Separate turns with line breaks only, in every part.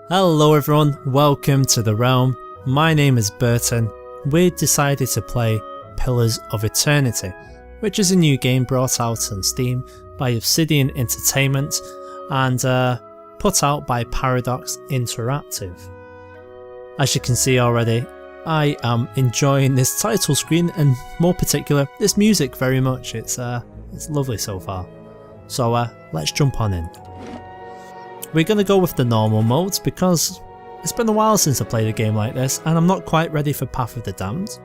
Hello everyone, welcome to the realm. My name is Burton. We decided to play Pillars of Eternity, which is a new game brought out on Steam by Obsidian Entertainment and put out by Paradox Interactive. As you can see already, I am enjoying this title screen and more particular this music very much. It's lovely so far. So let's jump on in. We're going to go with the normal modes because it's been a while since I played a game like this and I'm not quite ready for Path of the Damned.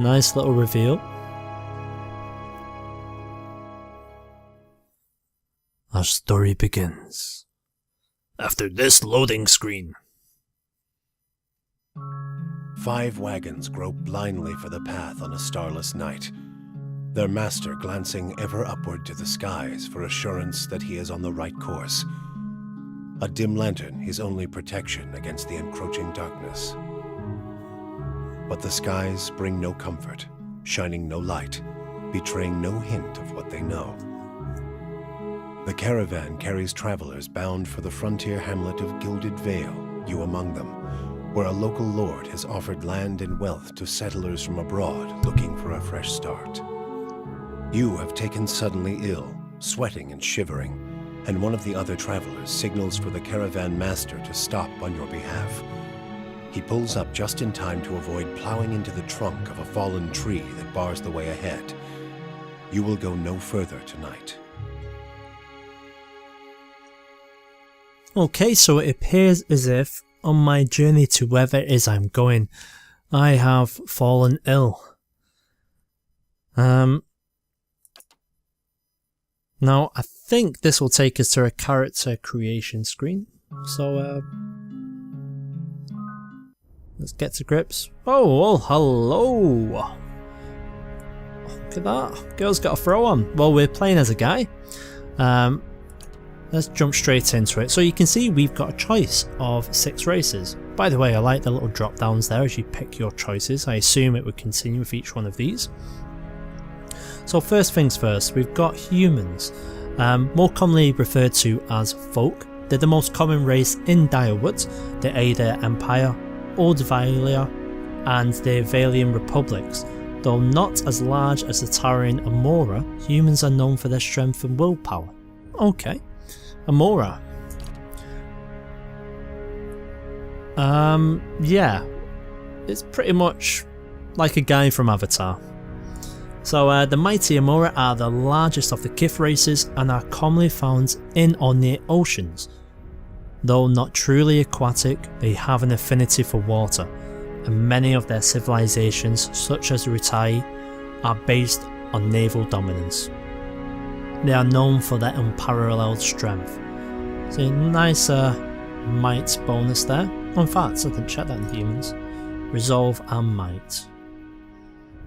Nice little reveal. Our story begins after this loading screen.
5 wagons grope blindly for the path on a starless night, their master glancing ever upward to the skies for assurance that he is on the right course. A dim lantern his only protection against the encroaching darkness. But the skies bring no comfort, shining no light, betraying no hint of what they know. The caravan carries travelers bound for the frontier hamlet of Gilded Vale, you among them, where a local lord has offered land and wealth to settlers from abroad looking for a fresh start. You have taken suddenly ill, sweating and shivering, and one of the other travelers signals for the caravan master to stop on your behalf. He pulls up just in time to avoid plowing into the trunk of a fallen tree that bars the way ahead. You will go no further tonight.
Okay, so it appears as if on my journey to wherever it is I'm going, I have fallen ill. Now I think this will take us to a character creation screen. So let's get to grips. Oh, well, hello. Look at that. Girl's got a throw on. Well, we're playing as a guy. Let's jump straight into it. So you can see we've got a choice of 6 races. By the way, I like the little drop downs there as you pick your choices. I assume it would continue with each one of these. So first things first, we've got humans, more commonly referred to as folk. They're the most common race in Direwood, the Ada Empire, Old Valia and the Valian Republics. Though not as large as the towering Amora, humans are known for their strength and willpower. Okay. Amora. Yeah, it's pretty much like a guy from Avatar. So the mighty Amora are the largest of the Kith races and are commonly found in or near oceans. Though not truly aquatic, they have an affinity for water, and many of their civilizations, such as Rutai, are based on naval dominance. They are known for their unparalleled strength. So nice might bonus there. In fact, I didn't check that in humans. Resolve and might.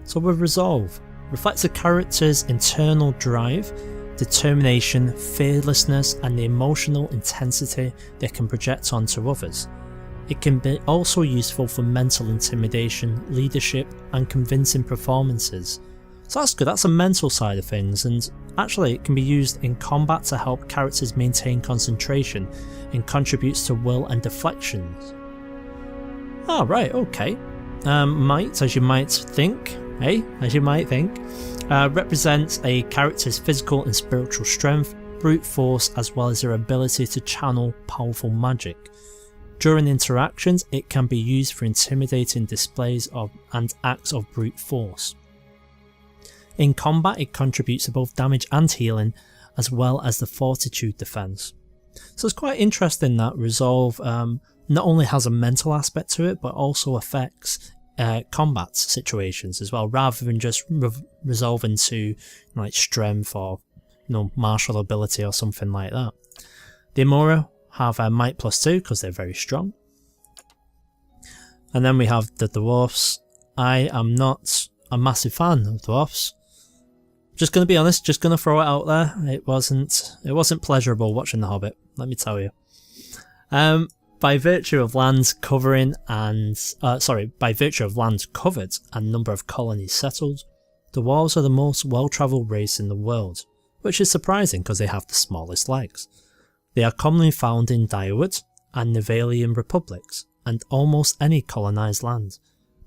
So with resolve, reflects a character's internal drive, determination, fearlessness and the emotional intensity they can project onto others. It can be also useful for mental intimidation, leadership and convincing performances. So that's good, that's a mental side of things, and actually it can be used in combat to help characters maintain concentration and contributes to will and deflections. Oh right, okay. Might, as you might think, represents a character's physical and spiritual strength, brute force as well as their ability to channel powerful magic. During interactions it can be used for intimidating displays of and acts of brute force. In combat it contributes to both damage and healing as well as the fortitude defense. So it's quite interesting that resolve not only has a mental aspect to it but also affects combat situations as well, rather than just resolving to like strength or martial ability or something like that. The Amora have a might +2 because they're very strong. And then we have the dwarfs. I am not a massive fan of dwarfs. Just going to be honest, just going to throw it out there. It wasn't pleasurable watching The Hobbit, let me tell you. By virtue of lands covered and number of colonies settled, the dwarves are the most well-travelled race in the world, which is surprising because they have the smallest legs. They are commonly found in Daiwood and Nivalian republics, and almost any colonised land.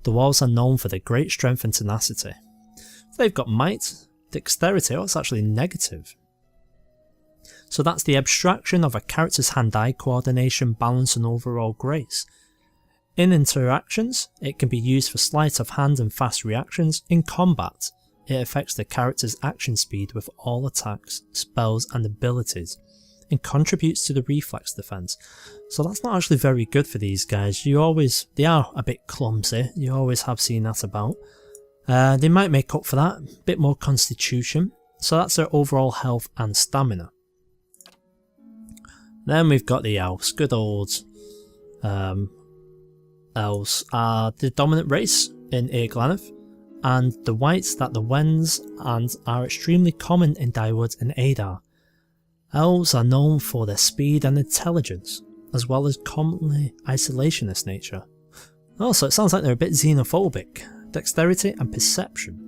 The dwarves are known for their great strength and tenacity. They've got might, dexterity, it's actually negative. So that's the abstraction of a character's hand-eye coordination, balance and overall grace. In interactions, it can be used for sleight of hand and fast reactions. In combat, it affects the character's action speed with all attacks, spells and abilities, and contributes to the reflex defense. So that's not actually very good for these guys. They are a bit clumsy, you always have seen that about. They might make up for that, a bit more constitution, so that's their overall health and stamina. Then we've got the elves, good old elves are the dominant race in Eirglanith, and the whites that the Wens and are extremely common in Daiwood and Adar. Elves are known for their speed and intelligence, as well as commonly isolationist nature. Also, it sounds like they're a bit xenophobic. Dexterity and perception.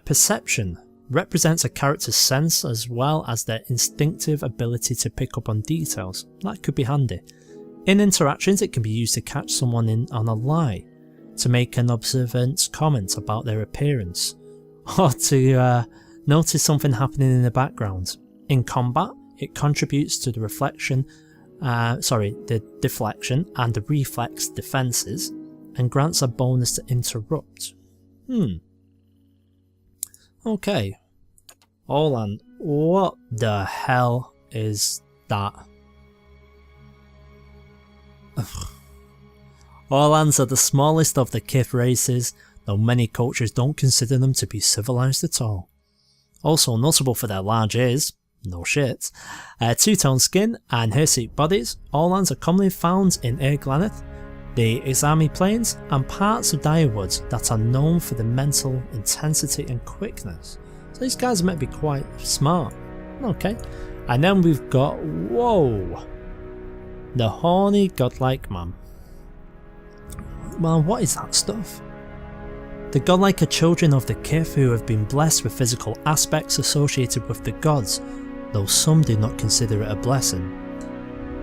Perception represents a character's sense as well as their instinctive ability to pick up on details. That could be handy. In interactions, it can be used to catch someone in on a lie, to make an observant comment about their appearance, or to notice something happening in the background. In combat, it contributes to the deflection and the reflex defences, and grants a bonus to interrupt. Okay. Orlan, what the hell is that? Orlans are the smallest of the Kith races, though many cultures don't consider them to be civilised at all. Also notable for their large ears, no shit, two-tone skin and hirsute bodies, Orlans are commonly found in Eirglanith, the Izami Plains and parts of Daiwood that are known for the mental intensity and quickness. So these guys are meant to be quite smart. Okay. And then we've got, whoa, the horny godlike man. Well, what is that stuff? The godlike are children of the Kith who have been blessed with physical aspects associated with the gods, though some do not consider it a blessing.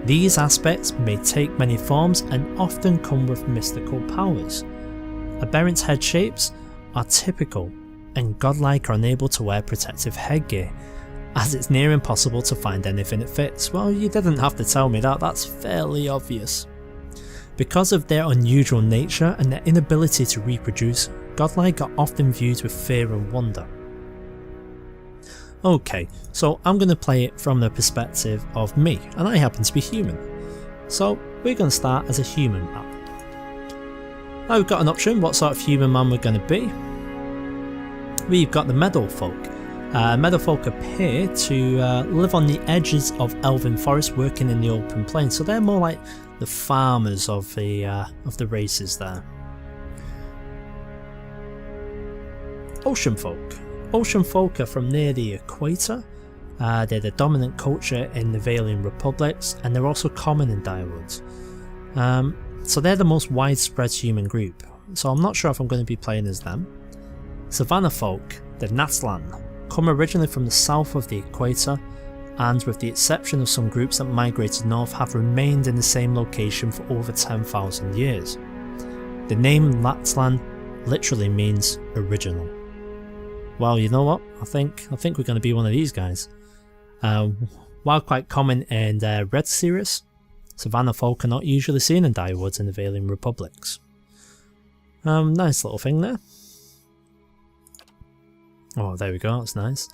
These aspects may take many forms and often come with mystical powers. Aberrant head shapes are typical, and godlike are unable to wear protective headgear, as it's near impossible to find anything that fits. Well, you didn't have to tell me that, that's fairly obvious. Because of their unusual nature and their inability to reproduce, godlike are often viewed with fear and wonder. Okay, so I'm going to play it from the perspective of me, and I happen to be human. So we're going to start as a human man. Now we've got an option what sort of human man we're going to be. We've got the Meadowfolk. Meadowfolk appear to live on the edges of elven forest, working in the open plain, so they're more like the farmers of the races there. Ocean folk. Ocean folk are from near the equator. They're the dominant culture in the Nivalian republics, and they're also common in Daiwood. So they're the most widespread human group, so I'm not sure if I'm going to be playing as them. Savannah folk, the Natlan, come originally from the south of the equator, and with the exception of some groups that migrated north, have remained in the same location for over 10,000 years. The name Latlan literally means original. Well, you know what? I think we're going to be one of these guys. While quite common in Red series, Savannah folk are not usually seen in Daiwood and the Nivalian republics. Nice little thing there. Oh, there we go, that's nice.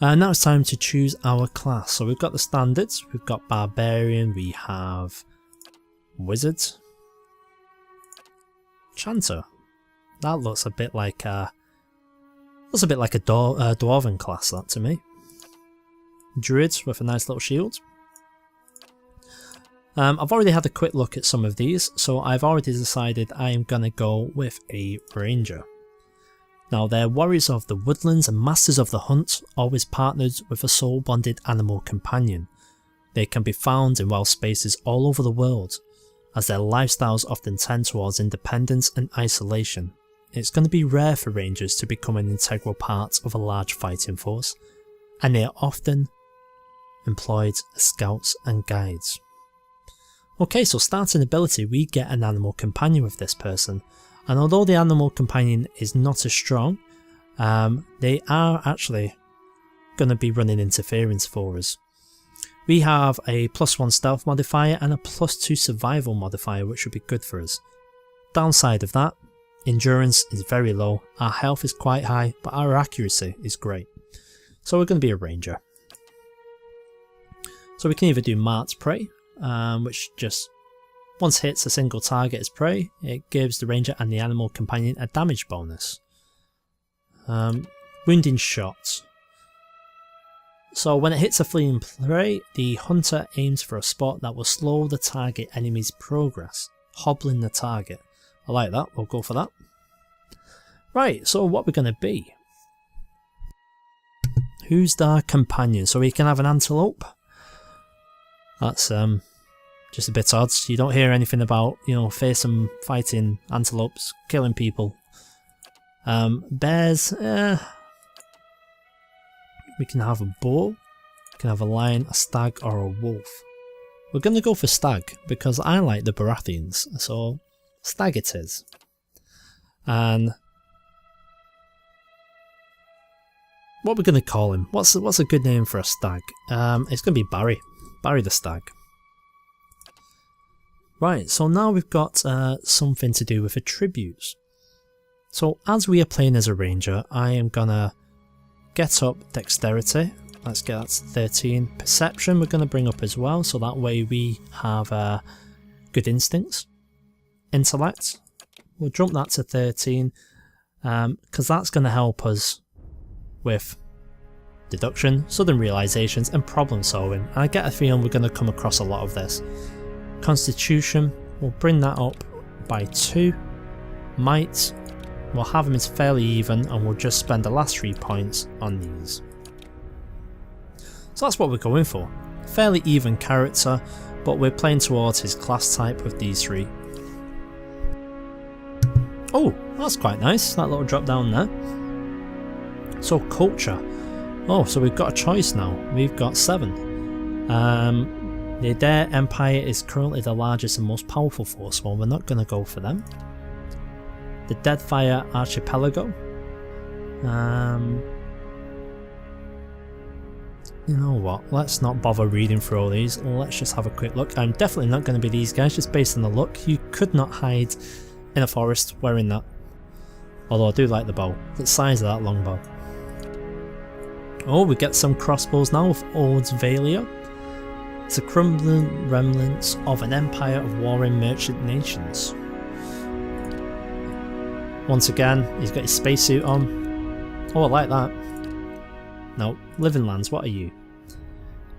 Now it's time to choose our class. So we've got the standards, we've got Barbarian, we have Wizard, Chanter. That looks a bit like a Dwarven class, that to me. Druid with a nice little shield. I've already had a quick look at some of these, so I've already decided I am going to go with a Ranger. Now they're warriors of the woodlands and masters of the hunt, always partnered with a soul-bonded animal companion. They can be found in wild spaces all over the world, as their lifestyles often tend towards independence and isolation. It's going to be rare for rangers to become an integral part of a large fighting force, and they are often employed as scouts and guides. Okay, so starting ability, we get an animal companion with this person, and although the animal companion is not as strong, they are actually going to be running interference for us. We have a +1 stealth modifier and a +2 survival modifier, which would be good for us. Downside of that, endurance is very low, our health is quite high, but our accuracy is great. So we're going to be a ranger. So we can either do marked prey, which just once hits a single target as prey, it gives the ranger and the animal companion a damage bonus. Wounding shot. So when it hits a fleeing prey, the hunter aims for a spot that will slow the target enemy's progress, hobbling the target. I like that, we'll go for that. Right, so what we're going to be. Who's our companion? So we can have an antelope. That's just a bit odd. You don't hear anything about, fearsome fighting antelopes, killing people. Bears, we can have a boar, we can have a lion, a stag or a wolf. We're going to go for stag because I like the Baratheons, so stag it is. And what we're going to call him, what's a good name for a stag? It's going to be Barry the stag. Right, so now we've got something to do with attributes. So as we are playing as a ranger, I am going to get up dexterity, let's get that to 13. Perception we're going to bring up as well, so that way we have good instincts. Intellect, we'll jump that to 13, because that's going to help us with deduction, sudden realizations and problem solving. And I get a feeling we're going to come across a lot of this. Constitution, we'll bring that up by 2. Might, we'll have them as fairly even and we'll just spend the last 3 points on these. So that's what we're going for. Fairly even character, but we're playing towards his class type with these 3. Oh, that's quite nice, that little drop down there. So culture. Oh, so we've got a choice now. We've got 7. The Adair Empire is currently the largest and most powerful force, well we're not going to go for them. The Deadfire Archipelago. You know what, let's not bother reading through all these, let's just have a quick look. I'm definitely not going to be these guys, just based on the look. You could not hide in a forest wearing that. Although I do like the bow, the size of that long bow. Oh, we get some crossbows now with Old Valia. It's a crumbling remnants of an empire of warring merchant nations. Once again, he's got his spacesuit on. Oh, I like that. No, Living Lands, what are you?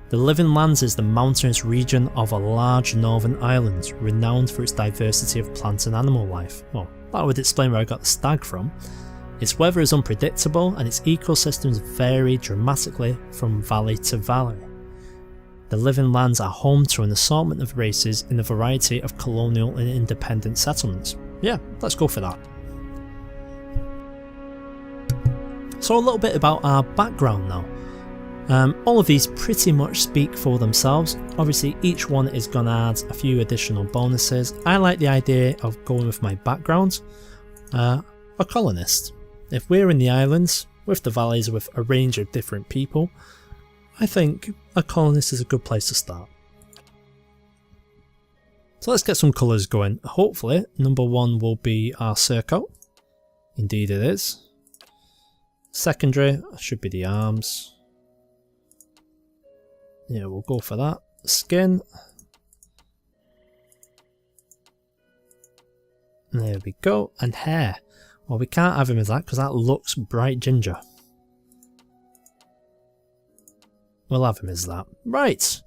The Living Lands is the mountainous region of a large northern island, renowned for its diversity of plant and animal life. Well, that would explain where I got the stag from. Its weather is unpredictable and its ecosystems vary dramatically from valley to valley. The Living Lands are home to an assortment of races in a variety of colonial and independent settlements. Yeah, let's go for that. So a little bit about our background now. All of these pretty much speak for themselves. Obviously each one is going to add a few additional bonuses. I like the idea of going with my background. A colonist. If we're in the islands, with the valleys, with a range of different people, I think a colonist is a good place to start. So let's get some colours going. Hopefully number 1 will be our surcoat. Indeed it is. Secondary should be the arms. Yeah, we'll go for that. Skin. There we go. And hair. Well, we can't have him as that because that looks bright ginger. We'll have him as that. Right.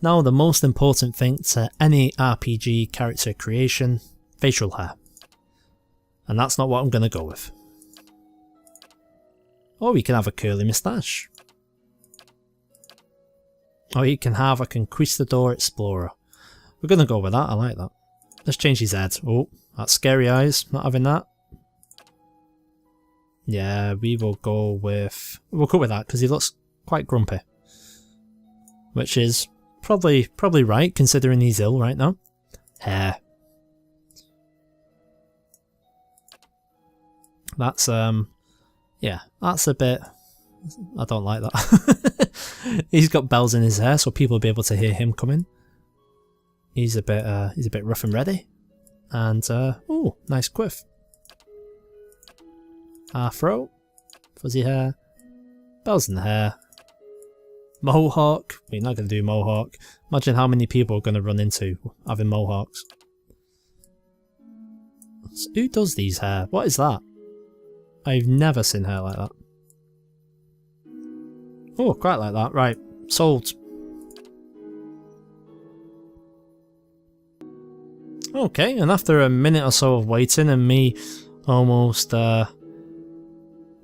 Now the most important thing to any RPG character creation, facial hair. And that's not what I'm going to go with. Or we can have a curly moustache. Oh, you can have a Conquistador Explorer. We're going to go with that, I like that. Let's change his head. Oh, that's scary eyes, not having that. Yeah, we'll go with that because he looks quite grumpy. Which is probably right considering he's ill right now. Hair. That's yeah, that's a bit, I don't like that. He's got bells in his hair so people will be able to hear him coming. He's a bit rough and ready. And oh, nice quiff. Afro, fuzzy hair, bells in the hair. Mohawk, we're not going to do mohawk. Imagine how many people are going to run into having mohawks. So who does these hair? What is that? I've never seen hair like that. Oh, quite like that. Right, sold. Okay, and after a minute or so of waiting and me almost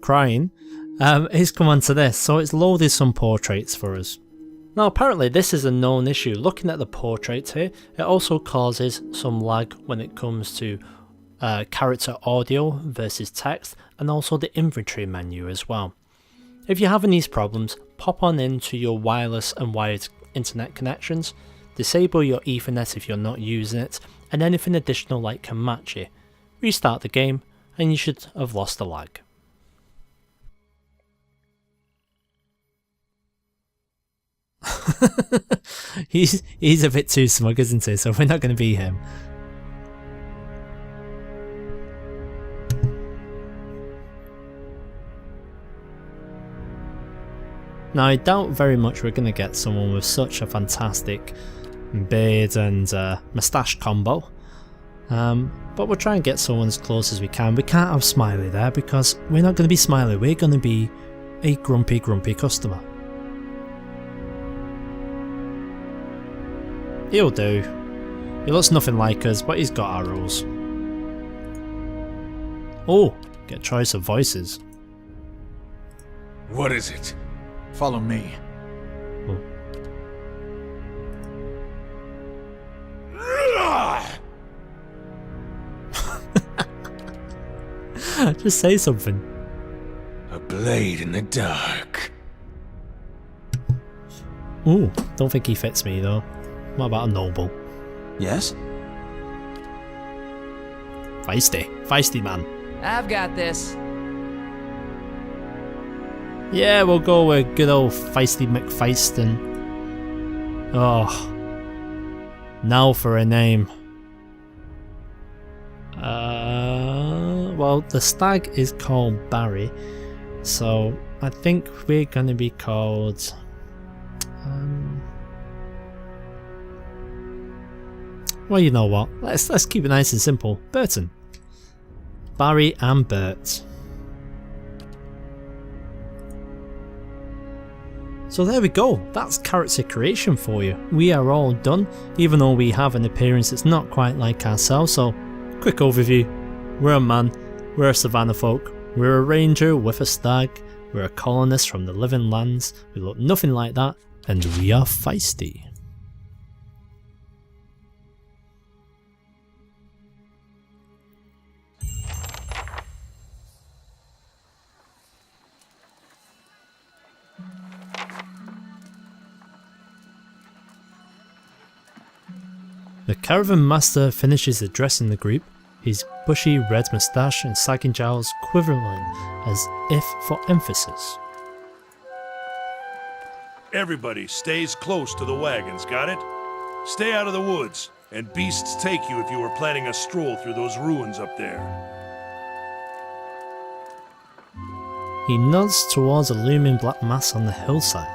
crying, it's come on to this. So it's loaded some portraits for us. Now apparently this is a known issue. Looking at the portraits here, it also causes some lag when it comes to character audio versus text, and also the inventory menu as well. If you're having these problems, pop on into your wireless and wired internet connections, disable your Ethernet if you're not using it, and anything additional like can match it. Restart the game and you should have lost the lag. He's a bit too smug, isn't he? So we're not going to be him. Now I doubt very much we're going to get someone with such a fantastic beard and moustache combo. But we'll try and get someone as close as we can. We can't have Smiley there because we're not going to be Smiley, we're going to be a grumpy customer. He'll do. He looks nothing like us, but he's got arrows. Oh, get choice of voices.
What is it? Follow me.
Oh. Just say something.
A blade in the dark.
Ooh, don't think he fits me though. What about a noble?
Yes?
Feisty man.
I've got this.
Yeah, we'll go with good old Feisty McFeiston. Oh. Now for a name. Well, the stag is called Barry, so I think we're gonna be called. Well, you know what? Let's keep it nice and simple. Burton. Barry and Burt. So there we go, that's character creation for you. We are all done, even though we have an appearance that's not quite like ourselves. So, quick overview. We're a man, we're a savannah folk, we're a ranger with a stag, we're a colonist from the living lands, we look nothing like that, and we are feisty. The caravan master finishes addressing the group, his bushy red moustache and sagging jowls quivering as if for emphasis.
Everybody stays close to the wagons, got it? Stay out of the woods, and beasts take you if you were planning a stroll through those ruins up there.
He nods towards a looming black mass on the hillside.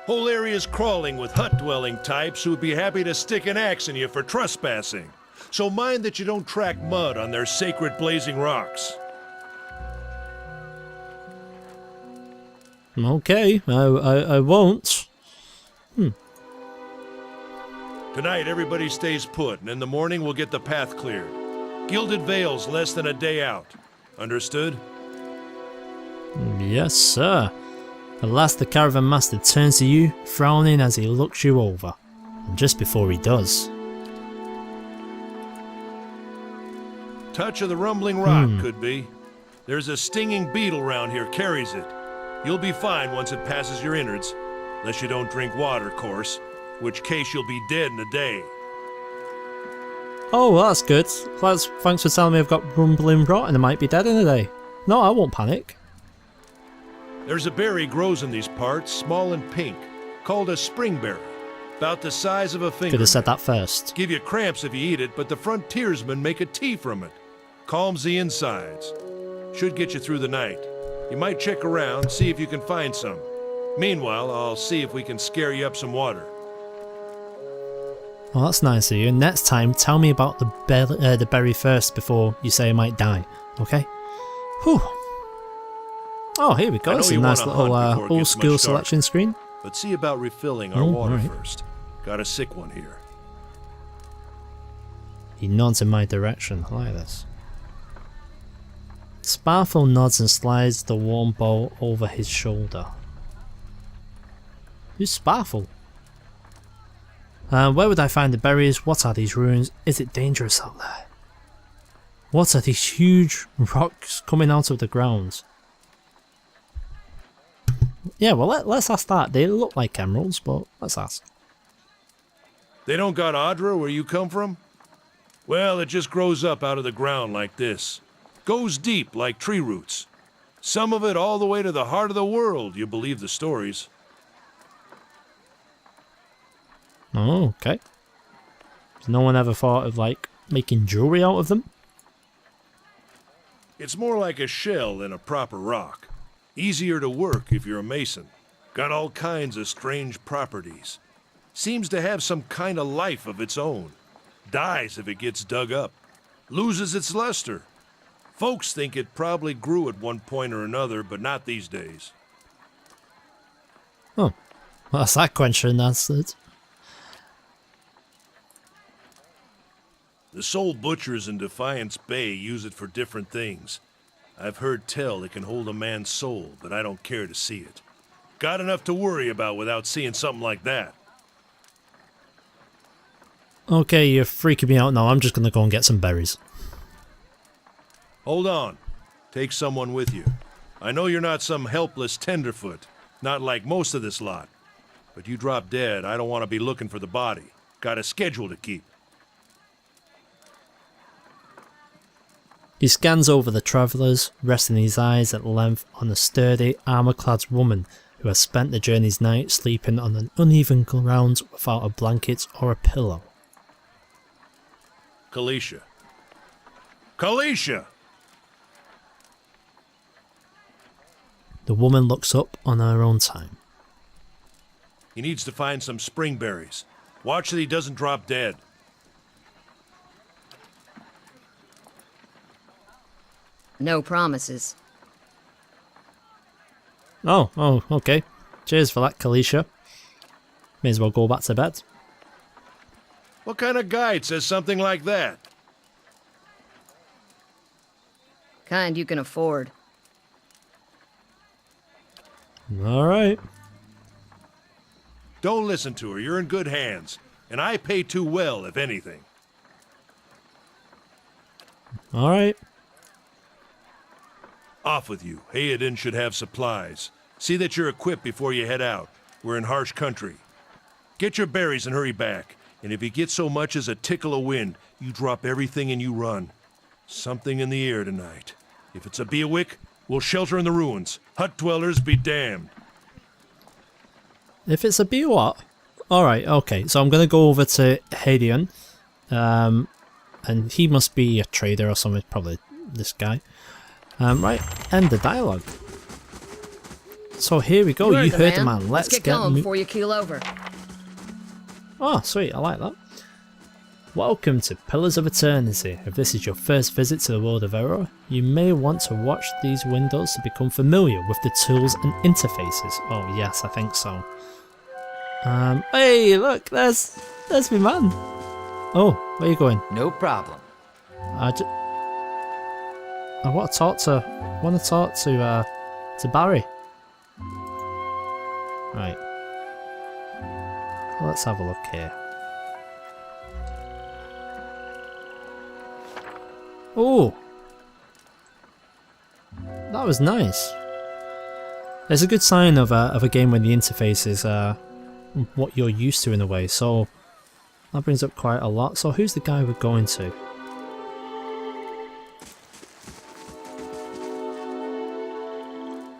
Whole area's crawling with hut-dwelling types who would be happy to stick an axe in you for trespassing. So mind that you don't track mud on their sacred blazing rocks.
Okay, I won't.
Tonight, everybody stays put, and in the morning we'll get the path cleared. Gilded Vale's less than a day out. Understood?
Yes, sir. At last the caravan master turns to you, frowning as he looks you over. And just before he does...
Touch of the rumbling rock, could be. There's a stinging beetle round here, carries it. You'll be fine once it passes your innards. Unless you don't drink water, course. In which case you'll be dead in a day.
Oh, well, that's good. Thanks for telling me I've got rumbling rot and I might be dead in a day. No, I won't panic.
There's a berry grows in these parts, small and pink, called a springberry. About the size of a finger.
Could have said that first.
Give you cramps if you eat it, but the frontiersmen make a tea from it. Calms the insides. Should get you through the night. You might check around, see if you can find some. Meanwhile, I'll see if we can scare you up some water.
Well, that's nice of you. Next time, tell me about the berry first before you say I might die. Okay? Whew. Oh, here we go. It's a nice little old school selection screen.
But see about refilling our water first. Got a sick one here.
He nods in my direction. I like this. Sparfle nods and slides the warm bowl over his shoulder. Who's Sparfle? Where would I find the berries? What are these ruins? Is it dangerous out there? What are these huge rocks coming out of the ground? Yeah, well, let's ask that. They look like emeralds, but let's ask.
They don't got Adra where you come from? Well, it just grows up out of the ground like this. Goes deep like tree roots. Some of it all the way to the heart of the world, you believe the stories.
Oh, okay. Has no one ever thought of, like, making jewelry out of them?
It's more like a shell than a proper rock. Easier to work if you're a mason. Got all kinds of strange properties. Seems to have some kind of life of its own. Dies if it gets dug up. Loses its luster. Folks think it probably grew at one point or another, but not these days.
Oh, well, that's that question answered.
The soul butchers in Defiance Bay use it for different things. I've heard tell it can hold a man's soul, but I don't care to see it. Got enough to worry about without seeing something like that.
Okay, you're freaking me out now. I'm just gonna go and get some berries.
Hold on. Take someone with you. I know you're not some helpless tenderfoot, not like most of this lot. But you drop dead, I don't want to be looking for the body. Got a schedule to keep.
He scans over the travellers, resting his eyes at length on a sturdy, armour-clad woman who has spent the journey's night sleeping on an uneven ground without a blanket or a pillow.
Kalisha. Kalisha!
The woman looks up on her own time.
He needs to find some springberries. Watch that he doesn't drop dead.
No promises.
Oh, okay. Cheers for that, Kalisha. May as well go back to bed.
What kind of guide says something like that?
Kind you can afford.
Alright.
Don't listen to her, you're in good hands. And I pay too well, if anything.
Alright.
Off with you. Hayden should have supplies. See that you're equipped before you head out. We're in harsh country. Get your berries and hurry back. And if you get so much as a tickle of wind, you drop everything and you run. Something in the air tonight. If it's a Beawick, we'll shelter in the ruins. Hut dwellers be damned.
If it's a bee what? Alright, okay. So I'm going to go over to Hayden. And he must be a trader or something. Probably this guy. Right, end the dialogue. So here we go. You heard the man. Let's
get going before you keel over.
Oh, sweet. I like that. Welcome to Pillars of Eternity. If this is your first visit to the world of Error, you may want to watch these windows to become familiar with the tools and interfaces. Oh yes, I think so. Hey, look, there's my man. Oh, where are you going?
No problem.
I want to talk to Barry. Right. Let's have a look here. Oh! That was nice. It's a good sign of a game when the interface is what you're used to in a way, so that brings up quite a lot. So who's the guy we're going to?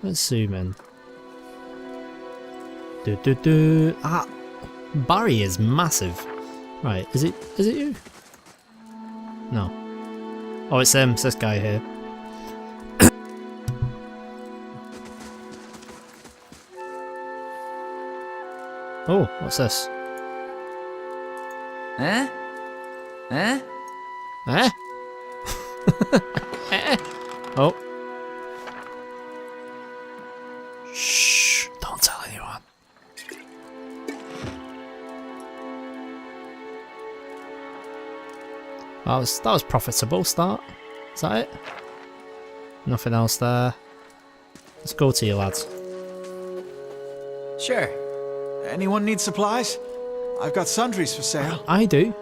Let's zoom in. Ah, Barry is massive. Right, is it you? No. Oh, it's this guy here. Oh, what's this?
Eh? Eh?
Eh? Oh. Shh, don't tell anyone. That was profitable start. Is that it? Nothing else there. Let's go to you, lads.
Sure. Anyone need supplies? I've got sundries for sale.
I do.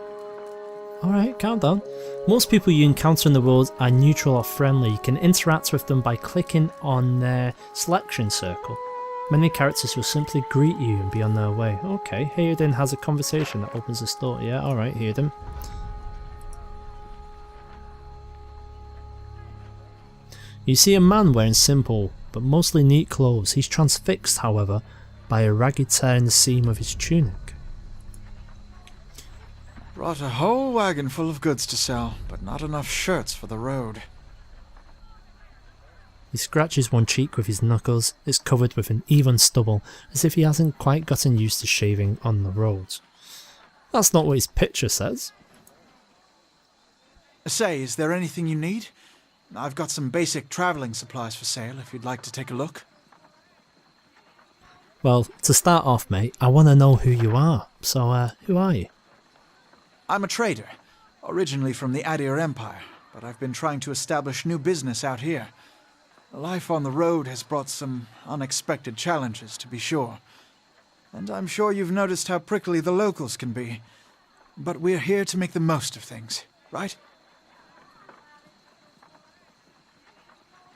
Alright, calm down. Most people you encounter in the world are neutral or friendly. You can interact with them by clicking on their selection circle. Many characters will simply greet you and be on their way. Okay, Hayden has a conversation that opens the door. Yeah, alright, Hayden. You see a man wearing simple but mostly neat clothes. He's transfixed, however, by a ragged tear in the seam of his tunic.
Brought a whole wagon full of goods to sell, but not enough shirts for the road.
He scratches one cheek with his knuckles. It's covered with an even stubble, as if he hasn't quite gotten used to shaving on the road. That's not what his picture says.
Say, is there anything you need? I've got some basic traveling supplies for sale if you'd like to take a look.
Well, to start off, mate, I want to know who you are. So, who are you?
I'm a trader, originally from the Adir Empire, but I've been trying to establish new business out here. Life on the road has brought some unexpected challenges, to be sure. And I'm sure you've noticed how prickly the locals can be. But we're here to make the most of things, right?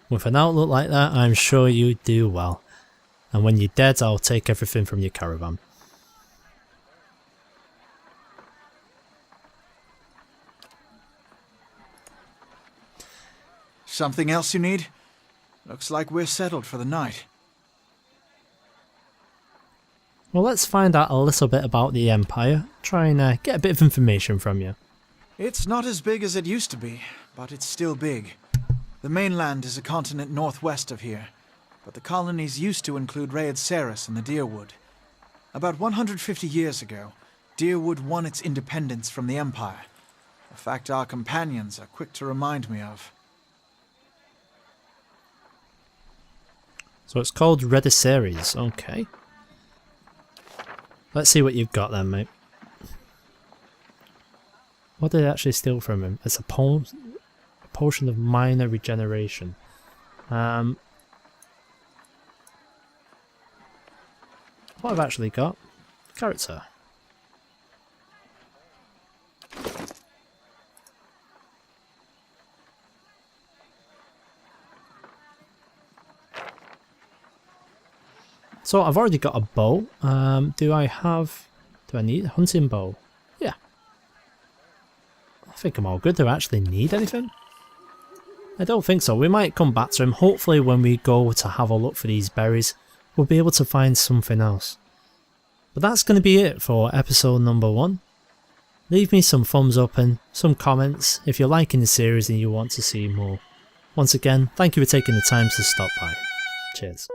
With an outlook like that, I'm sure you do well. And when you're dead, I'll take everything from your caravan.
Something else you need? Looks like we're settled for the night.
Well, let's find out a little bit about the Empire. Try and get a bit of information from you.
It's not as big as it used to be, but it's still big. The mainland is a continent northwest of here, but the colonies used to include Raed Saris and the Deerwood. About 150 years ago, Deerwood won its independence from the Empire, a fact our companions are quick to remind me of.
So it's called Redisseries, okay. Let's see what you've got then, mate. What did I actually steal from him? It's a potion of minor regeneration. What I've actually got? Character. So I've already got a bow. Do I need a hunting bow? Yeah. I think I'm all good. Do I actually need anything? I don't think so. We might come back to him. Hopefully when we go to have a look for these berries, we'll be able to find something else. But that's going to be it for episode number 1. Leave me some thumbs up and some comments if you're liking the series and you want to see more. Once again, thank you for taking the time to stop by. Cheers.